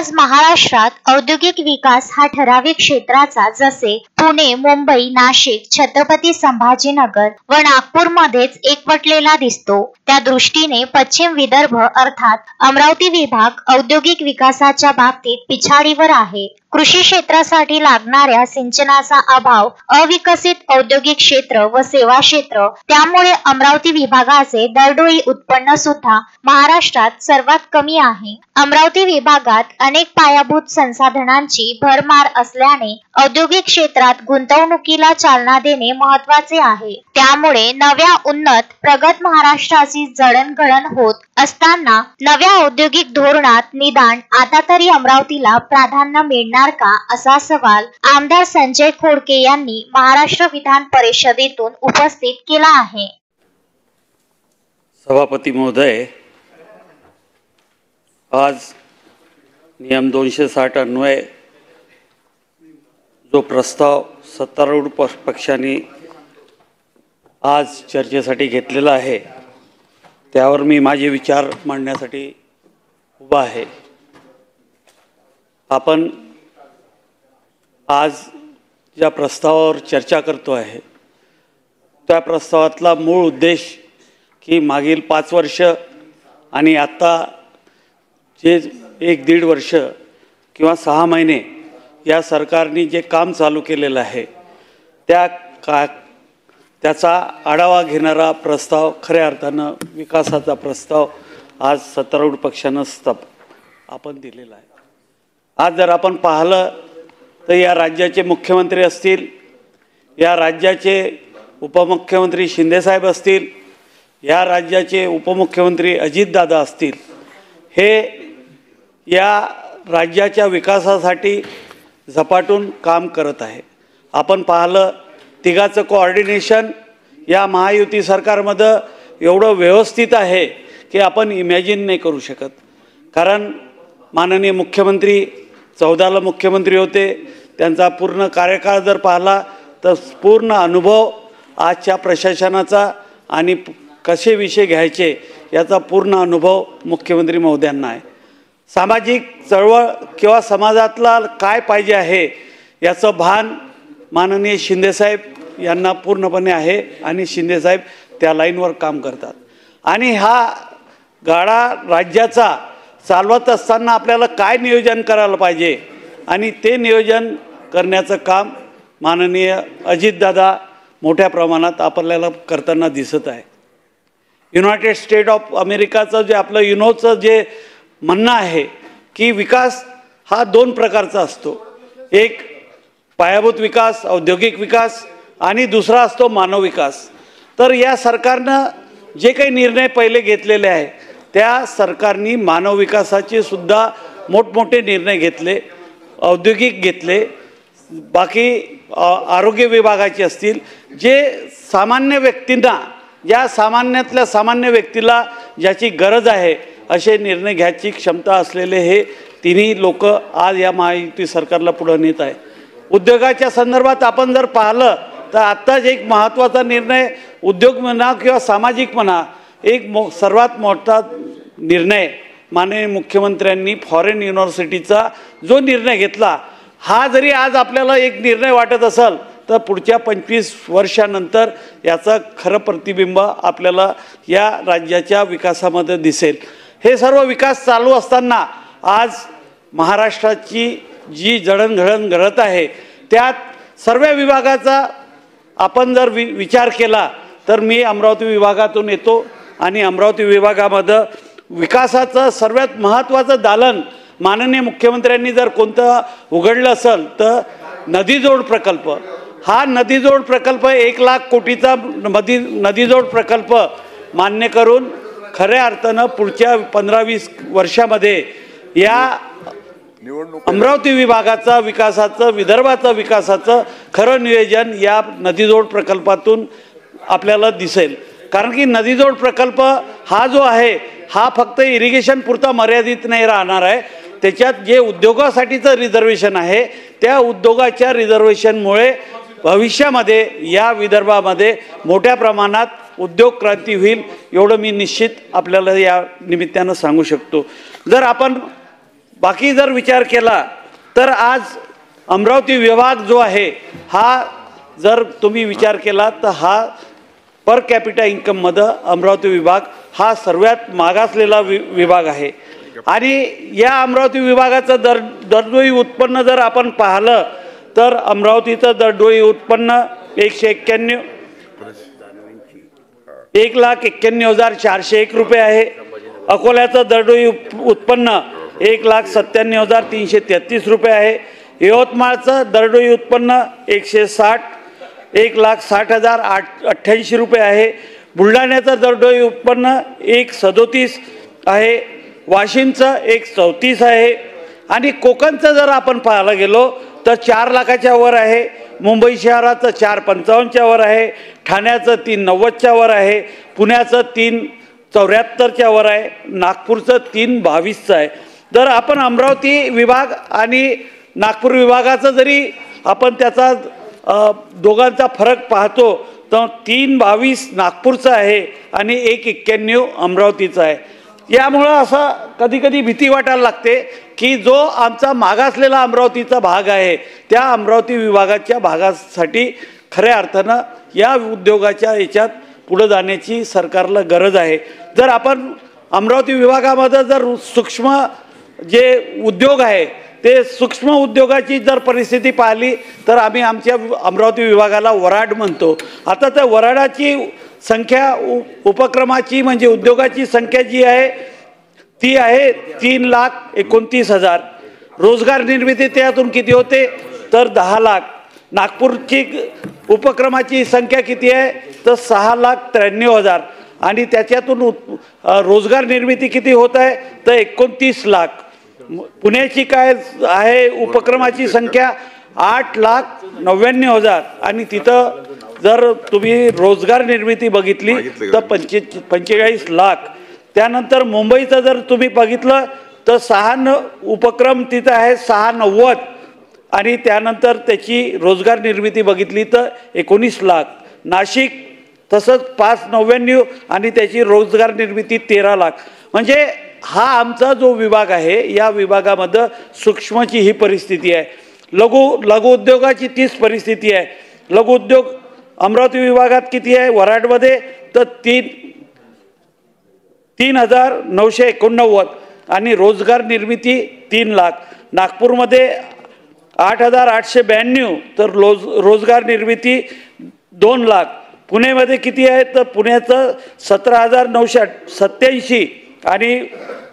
आज महाराष्ट्रात औद्योगिक विकास हा ठराविक क्षेत्राचा जसे पुणे, मुंबई, नाशिक, छत्रपती संभाजीनगर व नागपूरमध्येच एकवटलेला दिसतो, त्या दृष्टीने पश्चिम विदर्भ अर्थात अमरावती विभाग औद्योगिक विकासाच्या बाबतीत पिछाडीवर आहे. कृषी क्षेत्रासाठी लागणाऱ्या सिंचनाचा अभाव, अविकसित औद्योगिक क्षेत्र व सेवा क्षेत्र, त्यामुळे अमरावती विभागाचे दरडोई उत्पन्न सुद्धा महाराष्ट्रात सर्वात कमी आहे. अमरावती विभागात अनेक पायाभूत संसाधनांची भरमार असल्याने औद्योगिक क्षेत्रात गुंतवणुकीला चालना देणे महत्त्वाचे आहे. त्यामुळे नव्या उन्नत प्रगत महाराष्ट्राची जडणघडण होत असताना नव्या औद्योगिक धोरणात निदान आता तरी अमरावतीला प्राधान्य मिळणार का, असा सवाल आमदार संजय खोडके यांनी महाराष्ट्र विधान परिषदेतून उपस्थित केला आहे. सभापती महोदय, आज नियम 260 अन्वये जो प्रस्ताव सत्तारूढ पक्षाने आज चर्चेसाठी घेतलेला आहे त्यावर मी माझे विचार मांडण्यासाठी उभा आहे. आपण आज ज्या प्रस्तावावर चर्चा करतो आहे त्या प्रस्तावातला मूळ उद्देश की मागील 5 वर्ष आणि आता जे 1-1.5 वर्ष किंवा 6 महिने या सरकारने जे काम चालू केलेलं आहे त्याचा आढावा घेणारा प्रस्ताव, खऱ्या अर्थानं विकासाचा प्रस्ताव आज सत्तारूढ पक्षानं आपण दिलेला आहे. आज जर आपण पाहिलं तर या राज्याचे मुख्यमंत्री असतील, या राज्याचे उपमुख्यमंत्री शिंदेसाहेब असतील, या राज्याचे उपमुख्यमंत्री अजितदादा असतील, हे या राज्याच्या विकासासाठी झपाटून काम करत आहे. आपण पाहिलं तिघाचं कोऑर्डिनेशन या महायुती सरकारमध्ये एवढं व्यवस्थित आहे की आपण इमॅजिन नाही करू शकत. कारण माननीय मुख्यमंत्री 14ला मुख्यमंत्री होते, त्यांचा पूर्ण कार्यकाळ जर पाहिला तर पूर्ण अनुभव आजच्या प्रशासनाचा आणि कसे विषय घ्यायचे याचा पूर्ण अनुभव मुख्यमंत्री महोदयांना आहे. सामाजिक चळवळ किंवा समाजातला काय पाहिजे आहे याचं भान माननीय शिंदेसाहेब यांना पूर्णपणे आहे आणि शिंदेसाहेब त्या लाईनवर काम करतात. आणि हा गाडा राज्याचा चालवत असताना आपल्याला काय नियोजन करायला पाहिजे आणि ते नियोजन करण्याचं काम माननीय अजितदादा मोठ्या प्रमाणात आपल्याला करताना दिसत आहे. युनायटेड स्टेट ऑफ अमेरिकाचं जे आपलं युनोचं जे म्हणणं आहे की विकास हा 2 प्रकारचा असतो. एक पायाभूत विकास, औद्योगिक विकास आणि दुसरा असतो मानव विकास. तर या सरकारनं जे काही निर्णय पहिले घेतलेले आहे त्या सरकारनी मानव विकासाचे सुद्धा मोठमोठे निर्णय घेतले, औद्योगिक घेतले, बाकी आरोग्य विभागाचे असतील, जे सामान्य व्यक्तींना, ज्या सामान्यातल्या सामान्य व्यक्तीला ज्याची गरज आहे असे निर्णय घ्यायची क्षमता असलेले हे तिन्ही लोक आज या महायुती सरकारला पुढे नेत आहे. उद्योगाच्या संदर्भात आपण जर पाहिलं तर आत्ताच एक महत्त्वाचा निर्णय, उद्योग म्हणा किंवा सामाजिक म्हणा, एक सर्वात मोठा निर्णय माननीय मुख्यमंत्र्यांनी फॉरेन युनिव्हर्सिटीचा जो निर्णय घेतला, हा जरी आज आपल्याला एक निर्णय वाटत असेल तर पुढच्या 25 वर्षानंतर याचं खरं प्रतिबिंब आपल्याला या राज्याच्या विकासामध्ये दिसेल. हे सर्व विकास चालू असताना आज महाराष्ट्राची जी जडणघडण घडत आहे त्यात सर्व विभागाचा आपण जर विचार केला तर मी अमरावती विभागातून येतो आणि अमरावती विभागामध्ये विकासाचं सर्वात महत्त्वाचं दालन माननीय मुख्यमंत्र्यांनी जर कोणतं उघडलं असेल तर नदीजोड प्रकल्प. हा नदीजोड प्रकल्प 1 लाख कोटीचा नदीजोड प्रकल्प मान्य करून खऱ्या अर्थानं पुढच्या 15-20 वर्षामध्ये या अमरावती विभागाचा विकासाचं, विदर्भाचा विकासाचं खरं नियोजन या नदीजोड प्रकल्पातून आपल्याला दिसेल. कारण की नदीजोड प्रकल्प हा जो आहे हा फक्त इरिगेशन पुरता मर्यादित नाही राहणार आहे. त्याच्यात जे उद्योगासाठीचं रिझर्वेशन आहे त्या उद्योगाच्या रिझर्वेशनमुळे भविष्यामध्ये या विदर्भामध्ये मोठ्या प्रमाणात उद्योग क्रांती होईल एवढं मी निश्चित आपल्याला या निमित्तानं सांगू शकतो. जर आपण बाकी जर विचार केला तर आज अमरावती विभाग जो आहे हा जर तुम्ही विचार केला तर हा पर कॅपिटा इन्कममध्ये अमरावती विभाग हा सर्वात मागासलेला विभाग आहे। आणि या अमरावती विभागाचं दरडोई उत्पन्न जर आपण पाहिलं तर अमरावतीचं दरडोई उत्पन्न 1,91,401 रुपये आहे। अकोल्याचं दरडोई उत्पन्न 1,97,333 रुपये आहे। यवतमाळचं दरडोई उत्पन्न 1,60,088 रुपये आहे। बुलढाण्याचं दरडोई उत्पन्न 1,37 आहे। वाशिमचं 1,34 आहे। आणि कोकणचं जर आपण पाहायला गेलो तर 4 लाखाच्या वर आहे। मुंबई शहराचं 4,55च्या वर आहे। ठाण्याचं 3,90च्या वर आहे। पुण्याचं 3,74च्या वर आहे। नागपूरचं 3,22चं आहे। जर आपण अमरावती विभाग आणि नागपूर विभागाचा जरी आपण त्याचा दोघांचा फरक पाहतो तर 3,22 नागपूरचा आहे आणि 1,91 अमरावतीचा आहे। यामुळं असं कधी कधी भीती वाटायला लागते की जो आमचा मागासलेला अमरावतीचा भाग आहे त्या अमरावती विभागाच्या भागासाठी खऱ्या अर्थानं या उद्योगाच्या याच्यात पुढे जाण्याची सरकारला गरज आहे। जर आपण अमरावती विभागामध्ये जर सूक्ष्म जे उद्योग आहे ते सूक्ष्म उद्योगाची जर परिस्थिती पाहिली तर आम्ही आमच्या अमरावती विभागाला वराड म्हणतो। आता त्या वराडाची संख्या उपक्रमाची म्हणजे उद्योगाची संख्या जी आहे ती आहे 3,29,000। रोजगार निर्मिती त्यातून किती होते तर 10 लाख। नागपूरची उपक्रमाची संख्या किती आहे तर 6,93,000 आणि त्याच्यातून रोजगार निर्मिती किती होत आहे तर 29 लाख। पुण्याची काय आहे उपक्रमाची संख्या 8,99,000 आणि तिथं जर तुम्ही रोजगार निर्मिती बघितली तर 45 लाख। त्यानंतर मुंबईचं जर तुम्ही बघितलं तर उपक्रम तिथं आहे 690 आणि त्यानंतर त्याची रोजगार निर्मिती बघितली तर 19 लाख। नाशिक तसंच 599 आणि त्याची रोजगार निर्मिती 13 लाख। म्हणजे हा आमचा जो विभाग आहे या विभागामध्ये सूक्ष्मची ही परिस्थिती आहे। लघु उद्योगाची तीच परिस्थिती आहे। लघु उद्योग अमरावती विभागात किती आहे वराडमध्ये तर 3,989 आणि रोजगार निर्मिती 3 लाख। नागपूरमध्ये 8,892 तर रोजगार निर्मिती 2 लाख। पुणेमध्ये किती आहे तर पुण्याचं 17,987 आणि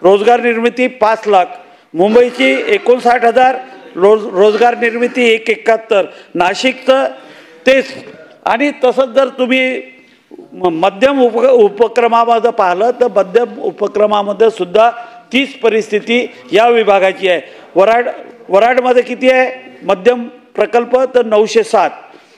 रोजगार निर्मिती 5 लाख। मुंबईची 59,000 रोजगार निर्मिती 171। नाशिकचं तेच। आणि तसंच जर तुम्ही मध्यम उपक्रमामध्ये पाहिलं तर मध्यम उपक्रमामध्ये सुद्धा तीच परिस्थिती या विभागाची आहे। वराडमध्ये किती आहे मध्यम प्रकल्प तर 907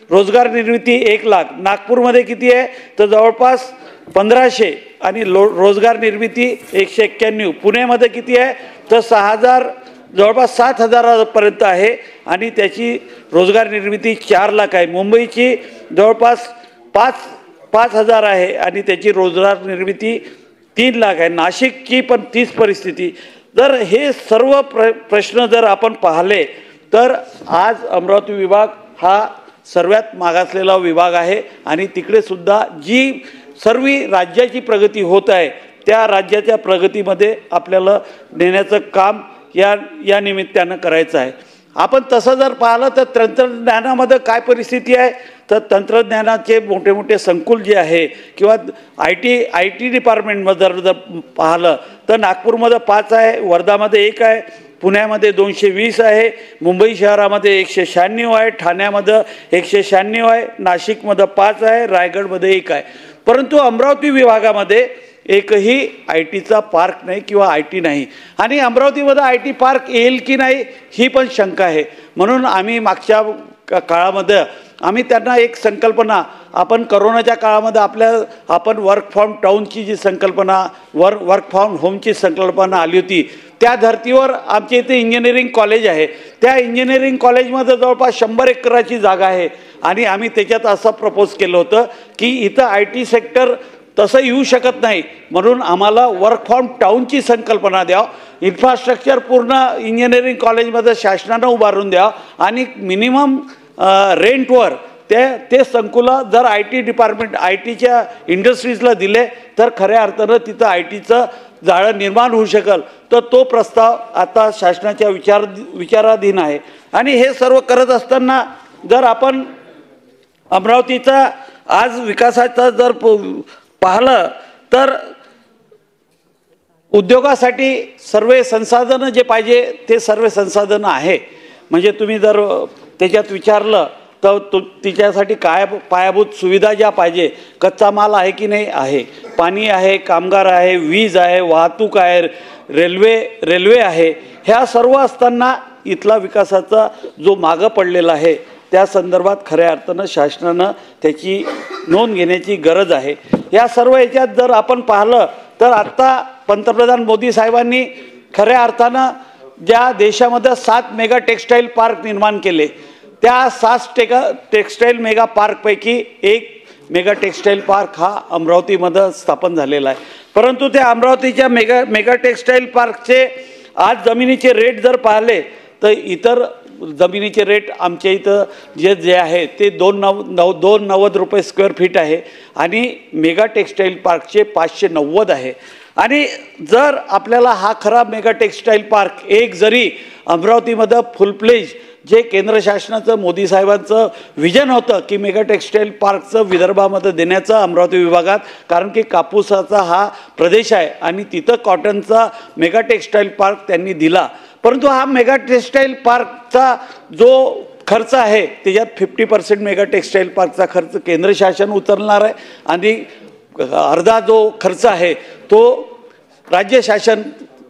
रोजगार निर्मिती 1 लाख। नागपूरमध्ये किती आहे तर जवळपास 1,500 आणि रोजगार निर्मिती 191। पुण्यामध्ये किती आहे तर 6,000 जवळपास 7,000 पर्यंत आहे आणि त्याची रोजगार निर्मिती 4 लाख आहे। मुंबईची जवळपास 5,000 आहे आणि त्याची रोजगार निर्मिती 3 लाख आहे। नाशिकची पण तीच परिस्थिती। जर हे सर्व प्रश्न जर आपण पाहिले तर आज अमरावती विभाग हा सर्वात मागासलेला विभाग आहे आणि तिकडे सुद्धा जी सर्व राज्याची प्रगती होत आहे त्या राज्याच्या प्रगतीमध्ये आपल्याला नेण्याचं काम या निमित्तानं करायचं आहे। आपण तसं जर पाहिलं तर तंत्रज्ञानामध्ये काय परिस्थिती आहे तर तंत्रज्ञानाचे मोठे मोठे संकुल जे आहे किंवा आय टी डिपार्टमेंटमध्ये जर पाहिलं तर नागपूरमध्ये 5 आहे, वर्धामध्ये 1 आहे, पुण्यामध्ये 220 आहे, मुंबई शहरामध्ये 196 आहे, ठाण्यामध्ये 196 आहे, नाशिकमध्ये 5 आहे, रायगडमध्ये 1 आहे। परंतु अमरावती विभागामध्ये एकही आय टीचा पार्क नाही किंवा आय टी नाही आणि अमरावतीमध्ये आय टी पार्क येईल की नाही ही पण शंका आहे। म्हणून आम्ही मागच्या काळामध्ये आम्ही त्यांना एक संकल्पना आपण कोरोनाच्या काळामध्ये आपण वर्क फ्रॉम टाउनची जी संकल्पना वर्क फ्रॉम होमची संकल्पना आली होती त्या धर्तीवर आमच्या इथे इंजिनिअरिंग कॉलेज आहे। त्या इंजिनिअरिंग कॉलेजमध्ये जवळपास 100 एकराची जागा आहे आणि आम्ही त्याच्यात असं प्रपोज केलं होतं की इथं आय टी सेक्टर तसं येऊ शकत नाही. म्हणून आम्हाला वर्क फ्रॉम टाऊनची संकल्पना द्या, इन्फ्रास्ट्रक्चर पूर्ण इंजिनिअरिंग कॉलेजमध्ये शासनानं उभारून द्या आणि मिनिमम रेंटवर ते संकुलं जर IT डिपार्टमेंट IT इंडस्ट्रीजला दिले तर खऱ्या अर्थानं तिथं ITचं जाळं निर्माण होऊ शकेल. तर तो प्रस्ताव आता शासनाच्या विचाराधीन आहे. आणि हे सर्व करत असताना जर आपण अमरावतीचा आज विकासाचा जर पाहिलं तर उद्योगासाठी सर्व संसाधनं जे पाहिजे ते सर्व संसाधनं आहे. म्हणजे तुम्ही जर त्याच्यात विचारलं तर तिच्यासाठी काय पायाभूत सुविधा ज्या पाहिजे, कच्चा माल आहे की नाही आहे, पाणी आहे, कामगार आहे, वीज आहे, वाहतूक आहे, रेल्वे आहे, ह्या सर्व असताना इथला विकासाचा जो मागं पडलेला आहे त्या संदर्भात खऱ्या अर्थानं शासनानं त्याची नोंद घेण्याची गरज आहे. या सर्व याच्यात जर आपण पाहिलं तर आत्ता पंतप्रधान मोदी साहेबांनी खऱ्या अर्थानं ज्या देशामध्ये 7 मेगा टेक्स्टाईल पार्क निर्माण केले, त्या 7 टेक्स्टाईल मेगा पार्कपैकी एक मेगा टेक्स्टाईल पार्क हा अमरावतीमध्ये स्थापन झालेला आहे. परंतु त्या अमरावतीच्या मेगा टेक्स्टाईल पार्कचे आज जमिनीचे रेट जर पाहिले तर इतर जमिनीचे रेट आमच्या इथं जे आहे ते 290 रुपये स्क्वेअर फीट आहे आणि मेगा टेक्स्टाईल पार्कचे 590 आहे. आणि जर आपल्याला हा खरा मेगा टेक्स्टाईल पार्क एक जरी अमरावतीमध्ये फुलप्लेज जे केंद्र शासनाचं मोदी साहेबांचं विजन होतं की मेगा टेक्स्टाईल पार्कचं विदर्भामध्ये देण्याचं अमरावती विभागात, कारण की कापूसाचा हा प्रदेश आहे आणि तिथं कॉटनचा मेगा टेक्स्टाईल पार्क त्यांनी दिला. परंतु हा मेगा टेक्स्टाईल पार्कचा जो खर्च आहे त्याच्यात 50% मेगा टेक्स्टाईल पार्कचा खर्च केंद्र शासन उचलणार आहे आणि अर्धा जो खर्च आहे तो राज्य शासन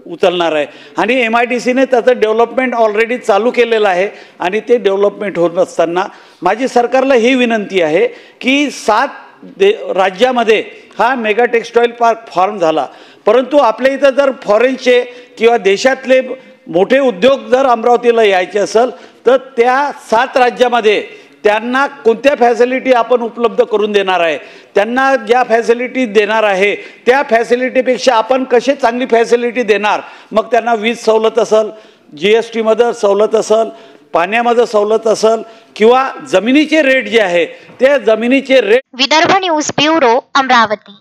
उचलणार आहे. आणि MIDCने त्याचं डेव्हलपमेंट ऑलरेडी चालू केलेलं आहे आणि ते डेव्हलपमेंट होत असताना माझी सरकारला ही विनंती आहे की 7 राज्यामध्ये हा मेगा टेक्स्टाईल पार्क फॉर्म झाला, परंतु आपल्या इथं जर फॉरेनचे किंवा देशातले मोठे उद्योग जर अमरावतीला यायचे असेल तर त्या 7 राज्यामध्ये त्यांना कोणत्या फॅसिलिटी आपण उपलब्ध करून देणार आहे, त्यांना ज्या फॅसिलिटी देणार आहे त्या फॅसिलिटीपेक्षा आपण कसे चांगली फॅसिलिटी देणार. मग त्यांना वीज सवलत असेल, GSTमध्ये सवलत असेल, पाण्यामध्ये सवलत असेल किंवा जमिनीचे रेट जे आहे ते जमिनीचे rate. Vidarbha news bureau, Amravati.